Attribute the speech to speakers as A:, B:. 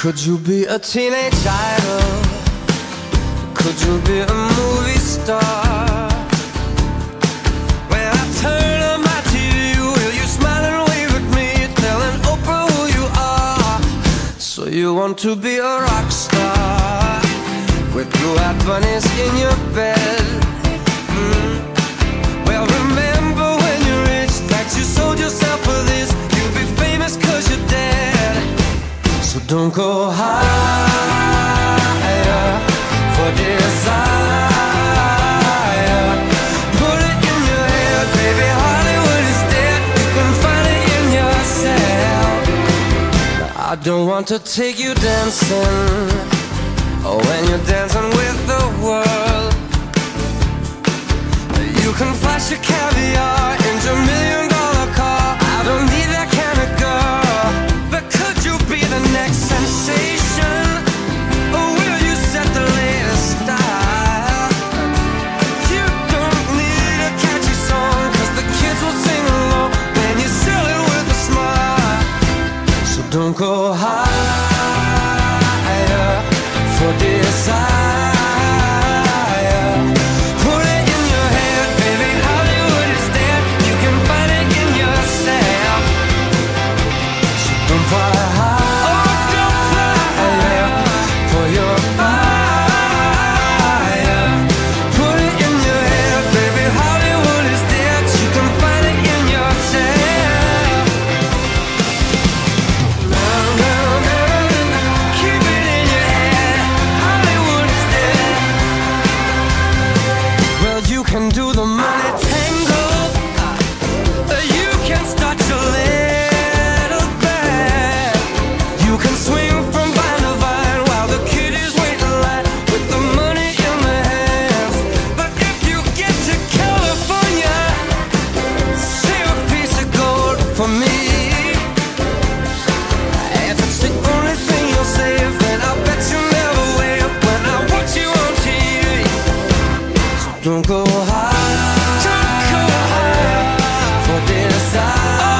A: Could you be a teenage idol? Could you be a movie star? When I turn on my TV, will you smile and wave at me, telling Oprah who you are? So you want to be a rock star with blue-eyed bunnies in your bed? Well, remember when you reached that you sold yourself for this. You'll be famous 'cause you're dead. So don't go higher for desire. Put it in your head, baby, Hollywood is dead. You can find it in yourself. Now, I don't want to take you dancing, oh, when you're dancing with the world. You can flash your caviar in your $1,000,000 car. I don't need that kind of girl. But could you be the next sensation? Or will you set the latest style? You don't need a catchy song, 'cause the kids will sing along when you sell it with a smile. So don't go higher for desire. Can do the money tango, you can start your little band. You can swing from vine to vine while the kid is waiting in line with the money in their hands. But if you get to California, save a piece of gold for me. If it's the only thing you'll save, then I'll bet you never wave when I watch you on TV. So don't go high for desire.